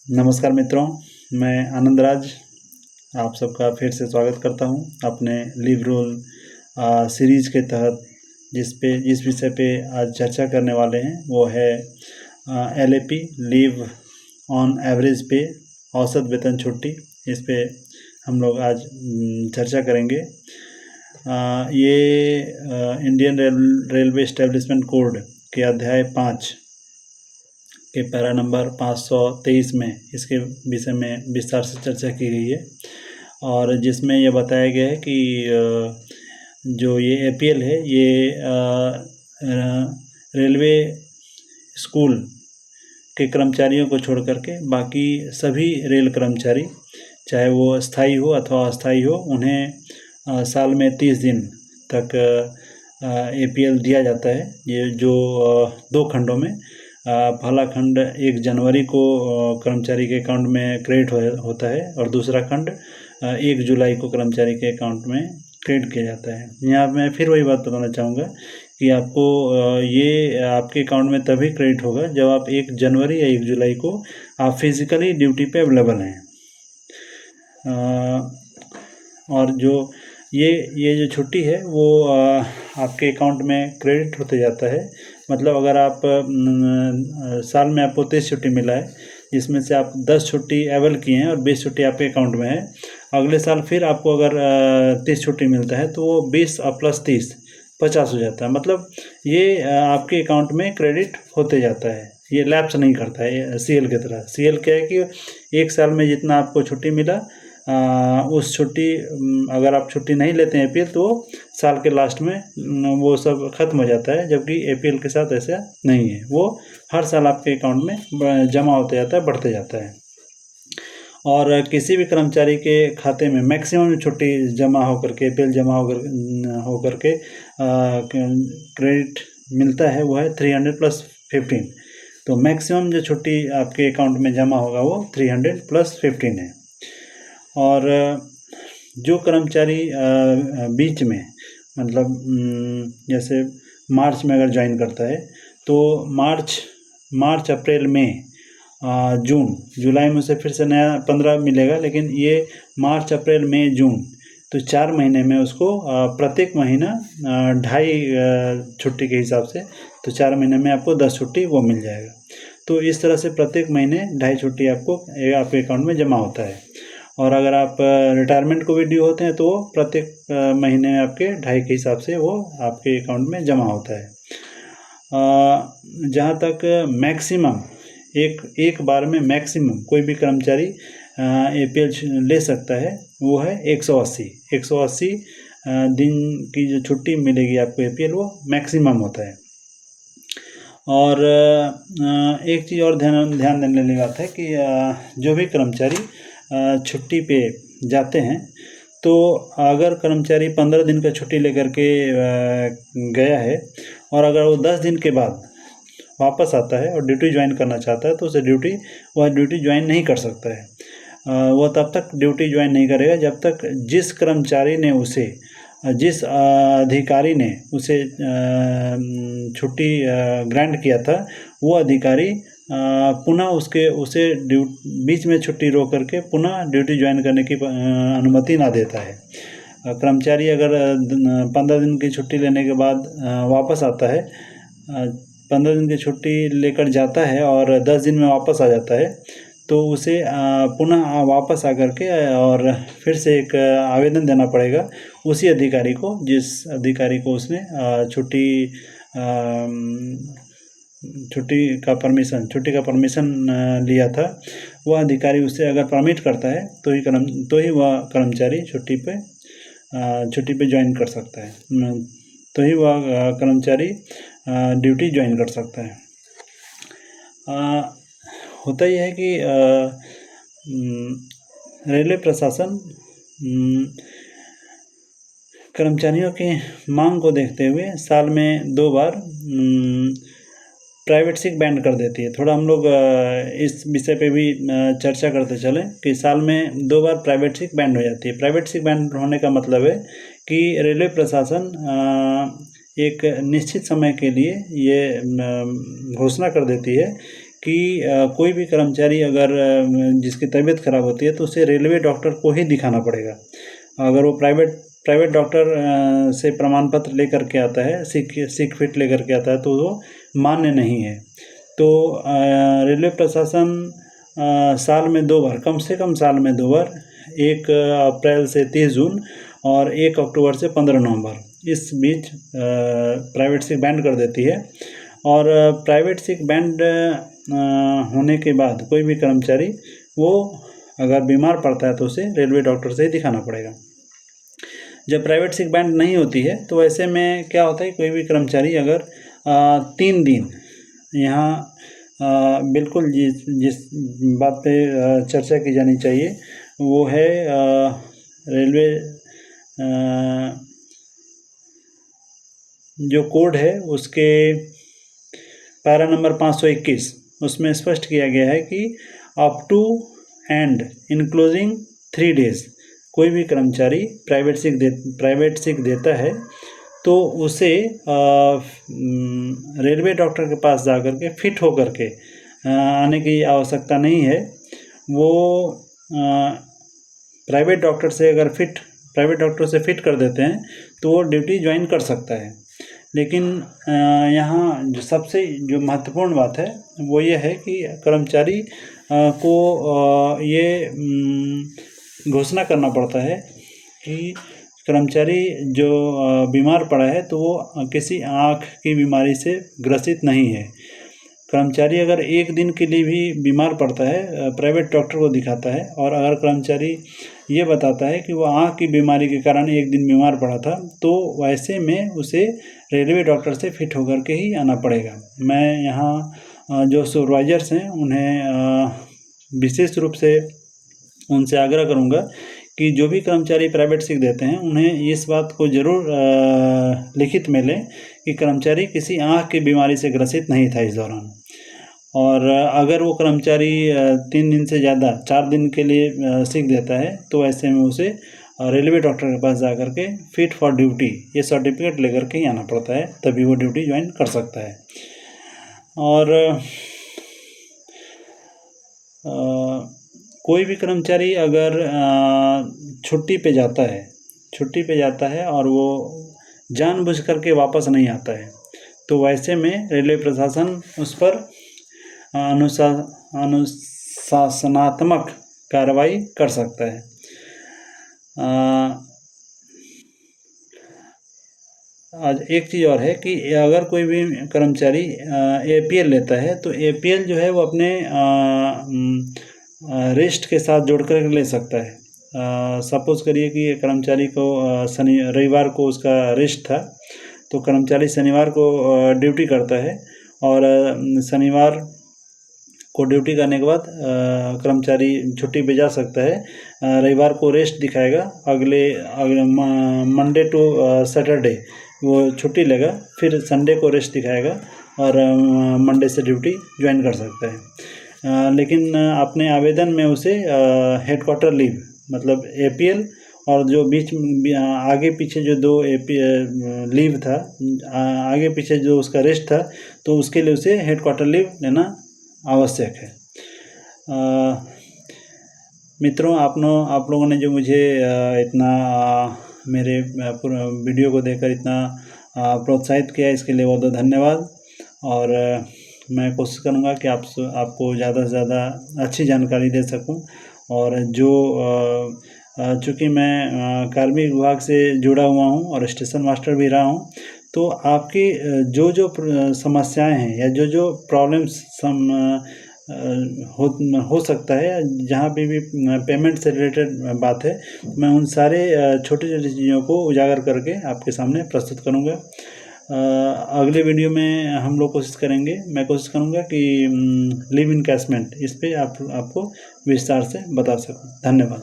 नमस्कार मित्रों, मैं आनंद राज आप सबका फिर से स्वागत करता हूं अपने लिव रोल सीरीज़ के तहत। जिस विषय पे आज चर्चा करने वाले हैं वो है LAP लीव ऑन एवरेज पे, औसत वेतन छुट्टी। इस पे हम लोग आज चर्चा करेंगे। ये इंडियन रेलवे एस्टेब्लिशमेंट कोड के अध्याय 5 के पैरा नंबर 523 में इसके विषय में विस्तार से चर्चा की गई है, और जिसमें यह बताया गया है कि जो ये APL है ये रेलवे स्कूल के कर्मचारियों को छोड़ करके बाकी सभी रेल कर्मचारी, चाहे वो स्थायी हो अथवा अस्थायी हो, उन्हें साल में 30 दिन तक APL दिया जाता है। ये जो 2 खंडों में, पहला खंड 1 जनवरी को कर्मचारी के अकाउंट में क्रेडिट होता है और दूसरा खंड 1 जुलाई को कर्मचारी के अकाउंट में क्रेडिट किया जाता है। यहाँ मैं फिर वही बात बताना चाहूँगा कि आपको ये आपके अकाउंट में तभी क्रेडिट होगा जब आप 1 जनवरी या 1 जुलाई को आप फिज़िकली ड्यूटी पे अवेलेबल हैं। और जो ये जो छुट्टी है वो आपके अकाउंट में क्रेडिट होते जाता है। मतलब अगर आप साल में आपको 30 छुट्टी मिला है, जिसमें से आप 10 छुट्टी अवेल किए हैं और 20 छुट्टी आपके अकाउंट में है, अगले साल फिर आपको अगर 30 छुट्टी मिलता है तो वो 20 प्लस 30 50 हो जाता है। मतलब ये आपके अकाउंट में क्रेडिट होते जाता है, ये लैप्स नहीं करता है CL की तरह। CL क्या है कि 1 साल में जितना आपको छुट्टी मिला, उस छुट्टी अगर आप छुट्टी नहीं लेते हैं APL तो साल के लास्ट में वो सब ख़त्म हो जाता है, जबकि APL के साथ ऐसा नहीं है। वो हर साल आपके अकाउंट में जमा होते जाता है, बढ़ते जाता है। और किसी भी कर्मचारी के खाते में मैक्सिमम छुट्टी जमा होकर के APL जमा होकर के क्रेडिट मिलता है वो है 300 + 15। तो मैक्सिमम जो छुट्टी आपके अकाउंट में जमा होगा वो 300 + 15 है। और जो कर्मचारी बीच में, मतलब जैसे मार्च में अगर ज्वाइन करता है तो मार्च अप्रैल मई जून, जुलाई में उसे फिर से नया 15 मिलेगा, लेकिन ये मार्च अप्रैल मई जून, तो 4 महीने में उसको प्रत्येक महीना 2.5 छुट्टी के हिसाब से, तो 4 महीने में आपको 10 छुट्टी वो मिल जाएगा। तो इस तरह से प्रत्येक महीने 2.5 छुट्टी आपको आपके अकाउंट में जमा होता है। और अगर आप रिटायरमेंट को भी ड्यू होते हैं तो वो प्रत्येक महीने में आपके 2.5 के हिसाब से वो आपके अकाउंट में जमा होता है। जहाँ तक मैक्सिमम एक बार में मैक्सिमम कोई भी कर्मचारी APL ले सकता है वो है 180 दिन की जो छुट्टी मिलेगी आपको APL, वो मैक्सिमम होता है। और एक चीज़ और ध्यान देने वाली बात है कि जो भी कर्मचारी छुट्टी पे जाते हैं, तो अगर कर्मचारी 15 दिन का छुट्टी लेकर के गया है और अगर वो 10 दिन के बाद वापस आता है और ड्यूटी ज्वाइन करना चाहता है तो उसे वह ड्यूटी ज्वाइन नहीं कर सकता है। वह तब तक ड्यूटी ज्वाइन नहीं करेगा जब तक जिस अधिकारी ने उसे छुट्टी ग्रांट किया था, वो अधिकारी पुनः उसे बीच में छुट्टी रोक करके पुनः ड्यूटी ज्वाइन करने की अनुमति ना देता है। कर्मचारी अगर 15 दिन की छुट्टी लेने के बाद वापस आता है, 15 दिन की छुट्टी लेकर जाता है और 10 दिन में वापस आ जाता है, तो उसे पुनः वापस आकर के और फिर से एक आवेदन देना पड़ेगा उसी अधिकारी को, जिस अधिकारी को उसने छुट्टी का परमिशन लिया था। वह अधिकारी उसे अगर परमिट करता है तो ही वह कर्मचारी छुट्टी पे ज्वाइन कर सकता है, तो ही वह कर्मचारी ड्यूटी ज्वाइन कर सकता है। होता यह है कि रेलवे प्रशासन कर्मचारियों की मांग को देखते हुए साल में 2 बार प्राइवेट सिक बैंड कर देती है। थोड़ा हम लोग इस विषय पे भी चर्चा करते चलें कि साल में 2 बार प्राइवेट सिक बैंड हो जाती है। प्राइवेट सिक बैंड होने का मतलब है कि रेलवे प्रशासन एक निश्चित समय के लिए ये घोषणा कर देती है कि कोई भी कर्मचारी अगर जिसकी तबीयत ख़राब होती है तो उसे रेलवे डॉक्टर को ही दिखाना पड़ेगा। अगर वो प्राइवेट डॉक्टर से प्रमाण पत्र लेकर के आता है, सिक फिट लेकर के आता है, तो वो मान्य नहीं है। तो रेलवे प्रशासन साल में 2 बार, कम से कम साल में 2 बार, 1 अप्रैल से 30 जून और 1 अक्टूबर से 15 नवंबर, इस बीच प्राइवेट सिक बैंड कर देती है। और प्राइवेट सिक बैंड होने के बाद कोई भी कर्मचारी वो अगर बीमार पड़ता है तो उसे रेलवे डॉक्टर से ही दिखाना पड़ेगा। जब प्राइवेट सिक बैंड नहीं होती है तो ऐसे में क्या होता है, कोई भी कर्मचारी अगर 3 दिन यहाँ बिल्कुल जिस बात पे चर्चा की जानी चाहिए वो है रेलवे जो कोड है उसके पैरा नंबर 521, उसमें स्पष्ट किया गया है कि up to and including 3 days कोई भी कर्मचारी प्राइवेट सिक देता है तो उसे रेलवे डॉक्टर के पास जा कर के फिट होकर के आने की आवश्यकता नहीं है। वो प्राइवेट डॉक्टर से फिट कर देते हैं तो वो ड्यूटी ज्वाइन कर सकता है। लेकिन यहाँ जो महत्वपूर्ण बात है वो ये है कि कर्मचारी को ये घोषणा करना पड़ता है कि कर्मचारी जो बीमार पड़ा है तो वो किसी आँख की बीमारी से ग्रसित नहीं है। कर्मचारी अगर 1 दिन के लिए भी बीमार पड़ता है, प्राइवेट डॉक्टर को दिखाता है, और अगर कर्मचारी ये बताता है कि वो आँख की बीमारी के कारण 1 दिन बीमार पड़ा था, तो वैसे में उसे रेलवे डॉक्टर से फिट होकर के ही आना पड़ेगा। मैं यहाँ जो सुपरवाइजर्स हैं उन्हें विशेष रूप से उनसे आग्रह करूँगा कि जो भी कर्मचारी प्राइवेट सिक देते हैं उन्हें इस बात को ज़रूर लिखित में लें कि कर्मचारी किसी आँख की बीमारी से ग्रसित नहीं था इस दौरान। और अगर वो कर्मचारी 3 दिन से ज़्यादा 4 दिन के लिए सिक देता है तो ऐसे में उसे रेलवे डॉक्टर के पास जा कर के फिट फॉर ड्यूटी ये सर्टिफिकेट लेकर के ही आना पड़ता है, तभी वो ड्यूटी ज्वाइन कर सकता है। और कोई भी कर्मचारी अगर छुट्टी पे जाता है और वो जानबूझ करके वापस नहीं आता है तो वैसे में रेलवे प्रशासन उस पर अनुशासनात्मक कार्रवाई कर सकता है। आज एक चीज़ और है कि अगर कोई भी कर्मचारी APL लेता है तो APL जो है वो अपने रेस्ट के साथ जोड़ कर ले सकता है। सपोज़ करिए कि कर्मचारी को रविवार को उसका रेस्ट था तो कर्मचारी शनिवार को ड्यूटी करता है और शनिवार को ड्यूटी करने के बाद कर्मचारी छुट्टी पे जा सकता है। रविवार को रेस्ट दिखाएगा, अगले मंडे टू सैटरडे वो छुट्टी लेगा, फिर संडे को रेस्ट दिखाएगा और मंडे से ड्यूटी ज्वाइन कर सकता है। लेकिन अपने आवेदन में उसे हेडक्वार्टर लीव मतलब APL और जो बीच आगे पीछे जो 2 लीव था, आगे पीछे जो उसका रेस्ट था, तो उसके लिए उसे हेडक्वार्टर लीव लेना आवश्यक है। मित्रों, आप लोगों ने जो मुझे इतना मेरे वीडियो को देखकर इतना प्रोत्साहित किया, इसके लिए बहुत बहुत धन्यवाद। और मैं कोशिश करूँगा कि आपको ज़्यादा से ज़्यादा अच्छी जानकारी दे सकूँ। और जो चूँकि मैं कार्मिक विभाग से जुड़ा हुआ हूँ और स्टेशन मास्टर भी रहा हूँ, तो आपकी जो समस्याएं हैं या जो प्रॉब्लम्स हो सकता है, जहाँ पे भी पेमेंट से रिलेटेड बात है, मैं उन सारे छोटी छोटी चीज़ों को उजागर करके आपके सामने प्रस्तुत करूँगा। अगले वीडियो में हम लोग मैं कोशिश करूँगा कि लीव इनकैशमेंट इस पे आपको विस्तार से बता सकूँ। धन्यवाद।